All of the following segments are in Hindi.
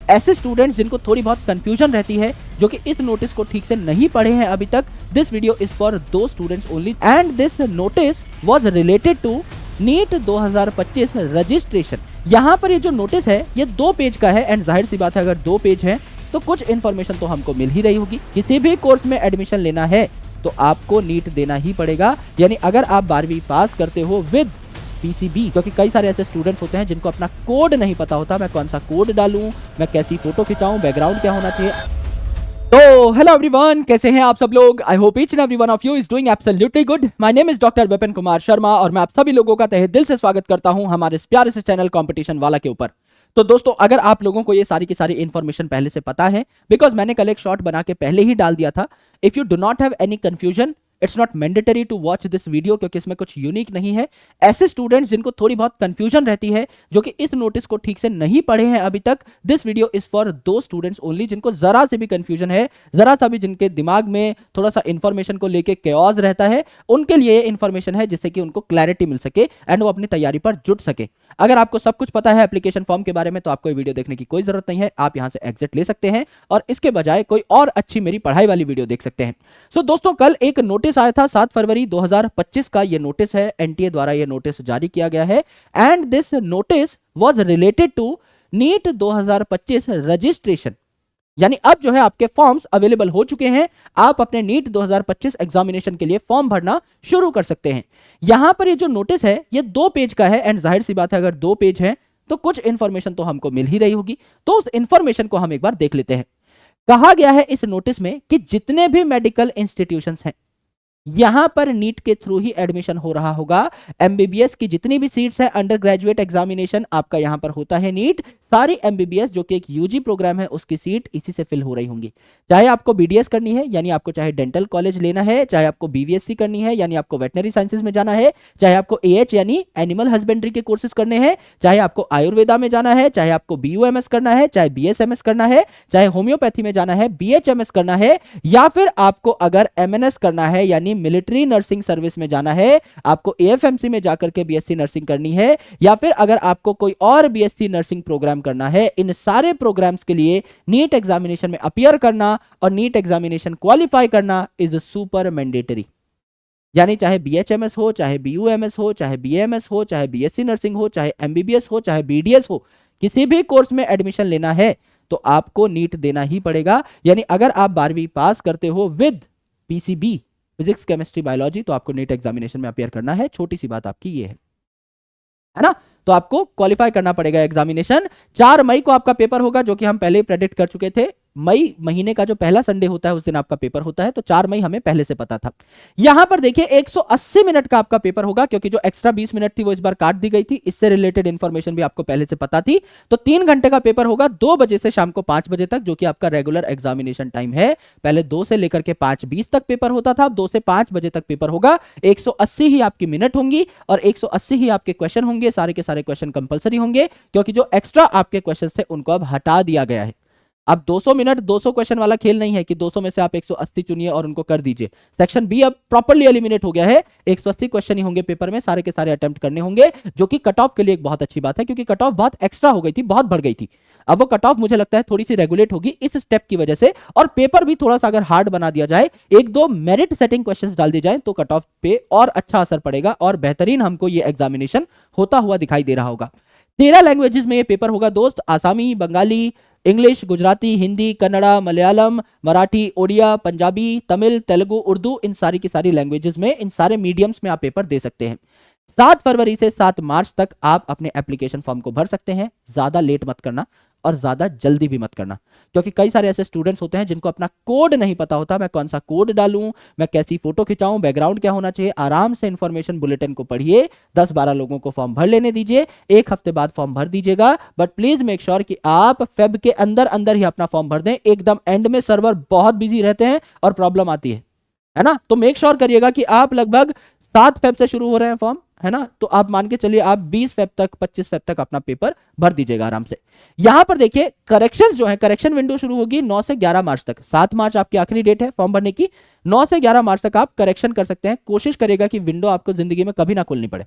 ऐसे स्टूडेंट्स जिनको थोड़ी बहुत कंफ्यूजन रहती है, जो कि इस नोटिस को ठीक से नहीं पढ़े हैं अभी तक, this video is for the students only and this notice was related to NEET 2025 registration. यहाँ पर ये जो नोटिस है ये 2 पेज का है एंड जाहिर सी बात है अगर 2 पेज है तो कुछ इन्फॉर्मेशन तो हमको मिल ही रही होगी। किसी भी कोर्स में एडमिशन लेना है तो आपको नीट देना ही पड़ेगा, यानी अगर आप 12वीं पास करते हो विद पीसीबी, क्योंकि कई सारे ऐसे स्टूडेंट्स होते हैं जिनको अपना कोड नहीं पता होता, मैं कौन सा कोड डालूं, मैं कैसी फोटो खिंचाऊं, बैकग्राउंड क्या होना चाहिए। तो हेलो एवरीवन, कैसे हैं आप सब लोग। I hope each and every one of you is doing absolutely good. My name is doctor Vipin Kumar Sharma और मैं आप सभी लोगों का तहे दिल से स्वागत करता हूं हमारे इस प्यारे से चैनल कंपटीशन वाला के ऊपर। तो दोस्तों अगर आप लोगों को ये सारी की सारी इन्फॉर्मेशन पहले से पता है, बिकॉज मैंने कल एक शॉर्ट बना के पहले ही डाल दिया था, if you do not have any confusion it's not mandatory to watch this video, क्योंकि इसमें कुछ यूनिक नहीं है। ऐसे स्टूडेंट्स जिनको थोड़ी बहुत कंफ्यूजन रहती है, जो कि इस नोटिस को ठीक से नहीं पढ़े हैं अभी तक, this video is for the students only जिनको जरा से भी कंफ्यूजन है, जरा सा भी जिनके दिमाग में थोड़ा सा इंफॉर्मेशन को लेके केओस रहता है, उनके लिए ये इंफॉर्मेशन है जिससे कि उनको क्लैरिटी मिल सके एंड वो अपनी तैयारी पर जुट सके। अगर आपको सब कुछ पता है एप्लीकेशन फॉर्म के बारे में तो आपको ये वीडियो देखने की कोई जरूरत नहीं है, आप यहां से एग्जिट ले सकते हैं और इसके बजाय कोई और अच्छी मेरी पढ़ाई वाली वीडियो देख सकते हैं। सो दोस्तों कल एक नोटिस आया था 7 फरवरी 2025 का, ये नोटिस है, एनटीए द्वारा ये नोटिस जारी किया गया है and this notice was related to NEET 2025 registration. यानी अब जो है आपके फॉर्म्स अवेलेबल हो चुके हैं, आप अपने नीट 2025 एग्जामिनेशन के लिए फॉर्म भरना शुरू कर सकते हैं। यहां पर ये जो नोटिस है ये 2 पेज का है एंड जाहिर सी बात है अगर 2 पेज है तो कुछ इंफॉर्मेशन तो हमको मिल ही रही होगी, तो उस इंफॉर्मेशन को हम एक बार देख लेते हैं। कहा गया है इस नोटिस में कि जितने भी मेडिकल इंस्टीट्यूशंस हैं यहां पर नीट के थ्रू ही एडमिशन हो रहा होगा। एमबीबीएस की जितनी भी सीट्स हैं, अंडर ग्रेजुएट एग्जामिनेशन आपका यहां पर होता है नीट, सारी एमबीबीएस जो कि एक यूजी प्रोग्राम है उसकी सीट इसी से फिल हो रही होंगी। चाहे आपको बीडीएस करनी है यानी आपको चाहे डेंटल कॉलेज लेना है, चाहे आपको बीवीएससी करनी है यानी आपको वेटनरी साइंसेज में जाना है, चाहे आपको एएच यानी एनिमल हस्बेंड्री के कोर्सेज करने हैं, चाहे आपको आयुर्वेदा में जाना है, चाहे आपको बीयूएमएस करना है, चाहे बीएसएमएस करना है, चाहे होम्योपैथी में जाना है, बीएचएमएस करना है, या फिर आपको अगर एमएनएस करना है यानी मिलिट्री नर्सिंग सर्विस में जाना है, आपको एएफएमसी में जाकर के बीएससी नर्सिंग करनी है, या फिर अगर आपको कोई और बीएससी नर्सिंग प्रोग्राम करना है, इन सारे प्रोग्राम्स के लिए नीट एग्जामिनेशन में अपीयर करना और नीट एग्जामिनेशन क्वालिफाई करना इज सुपर मैंडेटरी। यानी चाहे बीएचएमएस हो, चाहे बीयूएमएस हो, चाहे बीएमएस हो, चाहे बीएससी नर्सिंग हो, चाहे एमबीबीएस हो, चाहे बीडीएस हो, किसी भी कोर्स में एडमिशन लेना है तो आपको नीट देना ही पड़ेगा। यानी अगर आप 12वीं पास करते हो with PCB physics chemistry biology तो आपको नीट एग्जामिनेशन में अपीयर करना है। छोटी सी बात आपकी ये है ना, तो आपको क्वालिफाई करना पड़ेगा एग्जामिनेशन। 4 मई को आपका पेपर होगा, जो कि हम पहले ही प्रेडिक्ट कर चुके थे। मई महीने का जो पहला संडे होता है उस दिन आपका पेपर होता है, तो 4 मई हमें पहले से पता था। यहां पर देखिए 180 मिनट का आपका पेपर होगा, क्योंकि जो एक्स्ट्रा 20 मिनट थी वो इस बार काट दी गई थी, इससे रिलेटेड इंफॉर्मेशन भी आपको पहले से पता थी। तो 3 घंटे का पेपर होगा 2 बजे से शाम को 5 बजे तक, जो कि आपका रेगुलर एग्जामिनेशन टाइम है। पहले 2 से लेकर के 5:20 तक पेपर होता था, अब 2 से 5 बजे तक पेपर होगा। 180 ही आपकी मिनट होंगी और 180 ही आपके क्वेश्चन होंगे। सारे के सारे क्वेश्चन कंपलसरी होंगे, क्योंकि जो एक्स्ट्रा आपके क्वेश्चन थे उनको अब हटा दिया गया है। अब 200 मिनट 200 क्वेश्चन वाला खेल नहीं है कि 200 में से आप 180 चुनिए और उनको कर दीजिए। सेक्शन बी अब प्रॉपर्ली एलिमिनेट हो गया है। 180 क्वेश्चन ही होंगे पेपर में, सारे के सारे अटेम्प्ट करने होंगे, जो कि कट ऑफ के लिए एक बहुत अच्छी बात है, क्योंकि कट ऑफ बहुत एक्स्ट्रा हो गई थी, बहुत बढ़ गई थी। अब वो कट ऑफ मुझे लगता है थोड़ी सी रेगुलेट होगी इस स्टेप की वजह से, और पेपर भी थोड़ा सा अगर हार्ड बना दिया जाए, 1-2 मेरिट सेटिंग क्वेश्चंस डाल दिए जाए तो कट ऑफ पे और अच्छा असर पड़ेगा और बेहतरीन हमको ये एग्जामिनेशन होता हुआ दिखाई दे रहा होगा। 13 लैंग्वेजेस में ये पेपर होगा दोस्त, आसामी, बंगाली, इंग्लिश, गुजराती, हिंदी, कन्नड़ा, मलयालम, मराठी, ओडिया, पंजाबी, तमिल, तेलुगु, उर्दू, इन सारी की सारी लैंग्वेजेस में, इन सारे मीडियम्स में आप पेपर दे सकते हैं। 7 फरवरी से 7 मार्च तक आप अपने एप्लीकेशन फॉर्म को भर सकते हैं। ज्यादा लेट मत करना और ज्यादा जल्दी भी मत करना, क्योंकि कई सारे ऐसे स्टूडेंट्स होते हैं जिनको अपना कोड नहीं पता होता, मैं कौन सा कोड डालूं, मैं कैसी फोटो खिंचाऊं, बैकग्राउंड क्या होना चाहिए। आराम से इंफॉर्मेशन बुलेटिन को पढ़िए, 10-12 लोगों को फॉर्म भर लेने दीजिए, 1 हफ्ते बाद फॉर्म भर दीजिएगा, बट प्लीज मेक श्योर कि आप फेब के अंदर अंदर ही अपना फॉर्म भर दें। एकदम एंड में सर्वर बहुत बिजी रहते हैं और प्रॉब्लम आती है ना, तो मेक श्योर करिएगा कि आप लगभग 7 फेब से शुरू हो रहे हैं फॉर्म, है ना, तो आप मान के चलिए आप 20 फेब तक 25 फेब तक अपना पेपर भर दीजिएगा आराम से। यहां पर देखिए करेक्शंस जो है, करेक्शन विंडो शुरू होगी 9 से 11 मार्च तक। 7 मार्च आपकी आखिरी डेट है फॉर्म भरने की, 9 से 11 मार्च तक आप करेक्शन कर सकते हैं। कोशिश करेगा कि विंडो आपको जिंदगी में कभी ना खोलनी पड़े।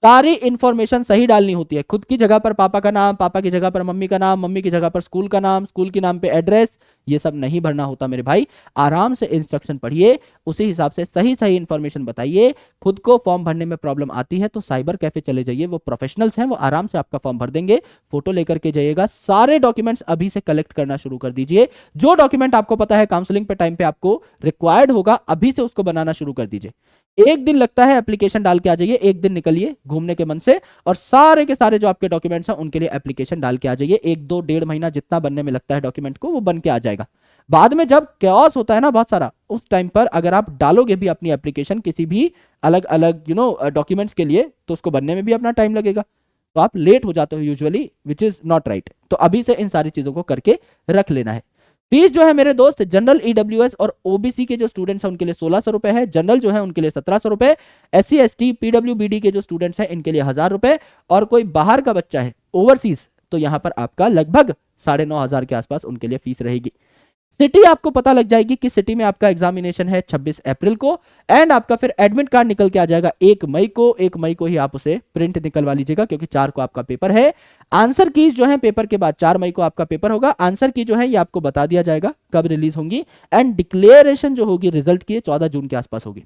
सारी इंफॉर्मेशन सही डालनी होती है। खुद की जगह पर पापा का नाम, पापा की जगह पर मम्मी का नाम, मम्मी की जगह पर स्कूल का नाम, स्कूल के नाम पे एड्रेस, ये सब नहीं भरना होता मेरे भाई। आराम से इंस्ट्रक्शन पढ़िए, उसी हिसाब से सही सही इंफॉर्मेशन बताइए। खुद को फॉर्म भरने में प्रॉब्लम आती है तो साइबर कैफे चले जाइए, वो प्रोफेशनल्स हैं, वो आराम से आपका फॉर्म भर देंगे। फोटो लेकर के जाइएगा, सारे डॉक्यूमेंट्स अभी से कलेक्ट करना शुरू कर दीजिए। जो डॉक्यूमेंट आपको पता है काउंसलिंग पे टाइम पे आपको रिक्वायर्ड होगा, अभी से उसको बनाना शुरू कर दीजिए। एक दिन लगता है, एप्लीकेशन डाल के आ जाइए, एक दिन निकलिए घूमने के मन से, और सारे के सारे जो आपके डॉक्यूमेंट्स हैं उनके लिए एप्लीकेशन डाल के आ जाइए। एक दो डेढ़ महीना जितना बनने में लगता है डॉक्यूमेंट को, वो बन के आ जाएगा। बाद में जब कैओस होता है ना बहुत सारा, उस टाइम पर अगर आप डालोगे भी अपनी एप्लीकेशन किसी भी अलग अलग डॉक्यूमेंट्स के लिए, तो उसको बनने में भी अपना टाइम लगेगा, तो आप लेट हो जाते हो usually, which is not right. तो अभी से इन सारी चीजों को करके रख लेना है। फीस जो है मेरे दोस्त, जनरल ईडब्ल्यूएस और ओबीसी के जो स्टूडेंट्स हैं उनके लिए 1600 रुपए है, जनरल जो है उनके लिए 1700 रुपए, एससी एसटी पीडब्ल्यूबीडी के जो स्टूडेंट्स हैं इनके लिए 1000 रुपए, और कोई बाहर का बच्चा है ओवरसीज, तो यहां पर आपका लगभग 9500 के आसपास उनके लिए फीस रहेगी। सिटी आपको पता लग जाएगी कि सिटी में आपका एग्जामिनेशन है 26 अप्रैल को, एंड आपका फिर एडमिट कार्ड निकल के आ जाएगा 1 मई को। 1 मई को ही आप उसे प्रिंट निकलवा लीजिएगा, क्योंकि 4 को आपका पेपर है। आंसर कीज जो है पेपर के बाद 4 मई को आपका पेपर होगा। आंसर की जो है ये आपको बता दिया जाएगा कब रिलीज होंगी, एंड डिक्लेरेशन जो होगी रिजल्ट की 14 जून के आसपास होगी।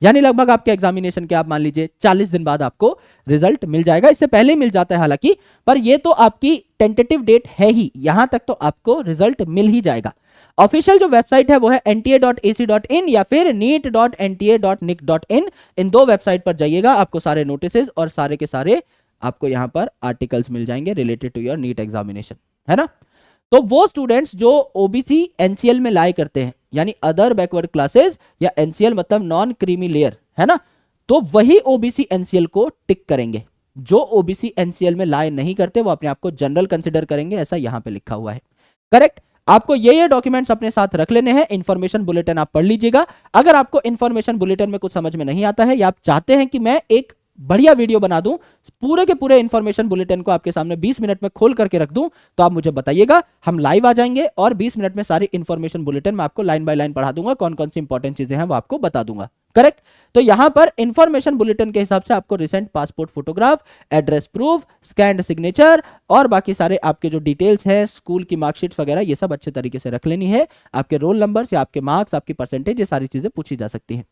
यानी लगभग आपके एग्जामिनेशन के आप मान लीजिए 40 दिन बाद आपको रिजल्ट मिल जाएगा। इससे पहले ही मिल जाता है हालांकि, पर ये तो आपकी टेंटेटिव डेट है ही, यहां तक तो आपको रिजल्ट मिल ही जाएगा। ऑफिशियल जो वेबसाइट है वो है nta.ac.in या फिर neet.nta.nic.in। इन दो वेबसाइट पर जाइएगा, आपको सारे नोटिसेस और सारे के सारे आपको यहां पर आर्टिकल्स मिल जाएंगे related to your NEET examination, है ना। तो वो स्टूडेंट्स जो ओबीसी एनसीएल में लाई करते हैं, यानी अदर बैकवर्ड क्लासेस, या एनसीएल मतलब नॉन क्रीमी लेयर, है ना, तो वही ओबीसी एनसीएल को टिक करेंगे। जो ओबीसी एनसीएल में लाई नहीं करते वो अपने आप को जनरल कंसिडर करेंगे, ऐसा यहां पे लिखा हुआ है। करेक्ट। आपको ये डॉक्यूमेंट्स अपने साथ रख लेने हैं। इंफॉर्मेशन बुलेटिन आप पढ़ लीजिएगा। अगर आपको इंफॉर्मेशन बुलेटिन में कुछ समझ में नहीं आता है, या आप चाहते हैं कि मैं एक बढ़िया वीडियो बना दूं, पूरे के पूरे इंफॉर्मेशन बुलेटिन को आपके सामने 20 मिनट में खोल करके रख दूं, तो आप मुझे बताइएगा, हम लाइव आ जाएंगे और 20 मिनट में सारी इंफॉर्मेशन बुलेटिन मैं आपको लाइन बाय लाइन पढ़ा दूंगा, कौन कौन सी इंपॉर्टेंट चीजें हैं वो आपको बता दूंगा। करेक्ट। तो यहां पर इंफॉर्मेशन बुलेटिन के हिसाब से आपको recent passport photograph, address proof, scanned signature और बाकी सारे आपके जो डिटेल्स है, स्कूल की मार्कशीट वगैरह, ये सब अच्छे तरीके से रख लेनी है। आपके रोल नंबर या आपके मार्क्स, आपकी परसेंटेज, ये सारी चीजें पूछी जा सकती हैं।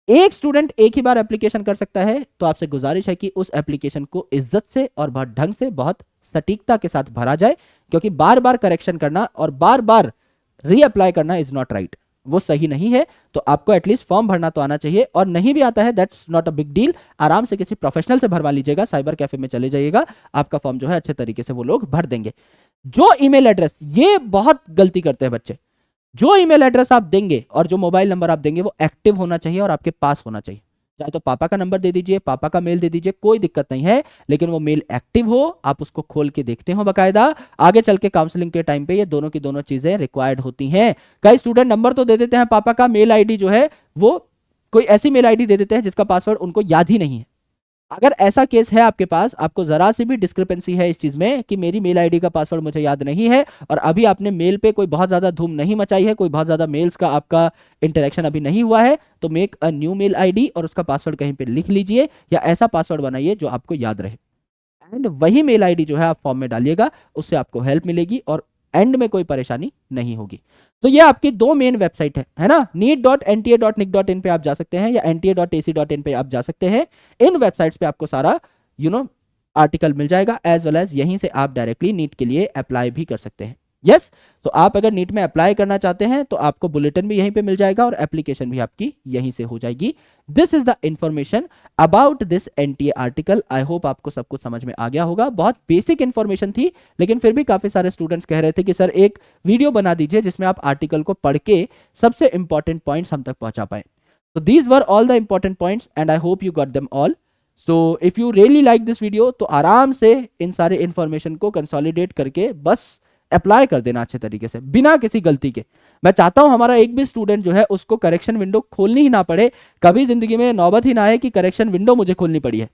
एक स्टूडेंट एक ही बार एप्लीकेशन कर सकता है, तो आपसे गुजारिश है कि उस एप्लीकेशन को इज्जत से और बहुत ढंग से, बहुत सटीकता के साथ भरा जाए, क्योंकि बार बार करेक्शन करना और बार बार रीअप्लाई करना इज नॉट राइट, वो सही नहीं है। तो आपको एटलीस्ट फॉर्म भरना तो आना चाहिए, और नहीं भी आता है that's not a big deal, आराम से किसी प्रोफेशनल से भरवा लीजिएगा, साइबर कैफे में चले जाइएगा, आपका फॉर्म जो है अच्छे तरीके से वो लोग भर देंगे। जो ईमेल एड्रेस, ये बहुत गलती करते हैं बच्चे, जो ईमेल एड्रेस आप देंगे और जो मोबाइल नंबर आप देंगे वो एक्टिव होना चाहिए और आपके पास होना चाहिए। चाहे तो पापा का नंबर दे दीजिए, पापा का मेल दे दीजिए, कोई दिक्कत नहीं है, लेकिन वो मेल एक्टिव हो, आप उसको खोल के देखते हो बकायदा। आगे चल के काउंसलिंग के टाइम पे ये दोनों की दोनों चीजें रिक्वायर्ड होती हैं। कई स्टूडेंट नंबर तो दे देते हैं पापा का, मेल आईडी जो है वो कोई ऐसी मेल आईडी दे देते हैं जिसका पासवर्ड उनको याद ही नहीं है। अगर ऐसा केस है आपके पास, आपको जरा सी भी डिस्क्रिपेंसी है इस चीज में कि मेरी मेल आईडी का पासवर्ड मुझे याद नहीं है, और अभी आपने मेल पे कोई बहुत ज्यादा धूम नहीं मचाई है, कोई बहुत ज्यादा मेल्स का आपका इंटरेक्शन अभी नहीं हुआ है, तो make a new mail ID और उसका पासवर्ड कहीं पे लिख लीजिए, या ऐसा पासवर्ड बनाइए जो आपको याद रहे, एंड वही मेल आईडी जो है आप फॉर्म में डालिएगा, उससे आपको हेल्प मिलेगी और एंड में कोई परेशानी नहीं होगी। तो ये आपकी दो मेन वेबसाइट है ना, neet.nta.nic.in पे आप जा सकते हैं, या nta.ac.in पे आप जा सकते हैं। इन वेबसाइट्स पे आपको सारा आर्टिकल मिल जाएगा, एज वेल एज यहीं से आप डायरेक्टली नीट के लिए अप्लाई भी कर सकते हैं। यस, तो आप अगर नीट में अप्लाई करना चाहते हैं तो आपको बुलेटिन भी यहीं पे मिल जाएगा और एप्लीकेशन भी आपकी यहीं से हो जाएगी। This is the information about this NTA article. I hope आपको सब कुछ समझ में आ गया होगा। बहुत बेसिक इंफॉर्मेशन थी, लेकिन फिर भी काफी सारे स्टूडेंट्स कह रहे थे कि सर एक वीडियो बना दीजिए जिसमें आप आर्टिकल को पढ़ के सबसे इंपॉर्टेंट पॉइंट्स हम तक पहुंचा पाए। तो these were all the important points and I hope you got them all. So if you really like this video तो आराम से इन सारे इंफॉर्मेशन को कंसोलिडेट करके बस अप्लाई कर देना अच्छे तरीके से, बिना किसी गलती के। मैं चाहता हूं हमारा एक भी स्टूडेंट जो है उसको करेक्शन विंडो खोलनी ही ना पड़े, कभी जिंदगी में नौबत ही ना आए कि करेक्शन विंडो मुझे खोलनी पड़ी है।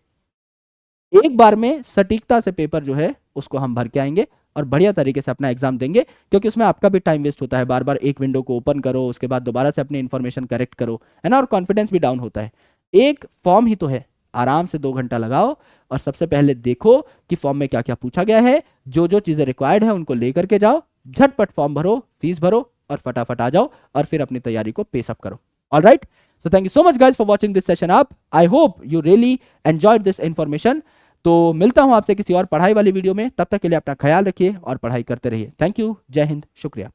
एक बार में सटीकता से पेपर जो है उसको हम भर के आएंगे और बढ़िया तरीके से अपना एग्जाम देंगे, क्योंकि उसमें आपका भी टाइम वेस्ट होता है, बार बार एक विंडो को ओपन करो, उसके बाद दोबारा से अपनी इंफॉर्मेशन करेक्ट करो, है ना, और कॉन्फिडेंस भी डाउन होता है। एक फॉर्म ही तो है, आराम से 2 घंटा लगाओ और सबसे पहले देखो कि फॉर्म में क्या क्या पूछा गया है, जो जो चीजें रिक्वायर्ड है उनको लेकर के जाओ, झटपट फॉर्म भरो, फीस भरो और फटाफट आ जाओ और फिर अपनी तैयारी को पेस अप करो। Alright, so thank you so much guys for watching this session up. I hope you really enjoyed this information. तो मिलता हूं आपसे किसी और पढ़ाई वाली वीडियो में, तब तक के लिए अपना ख्याल रखिए और पढ़ाई करते रहिए। थैंक यू, जय हिंद, शुक्रिया।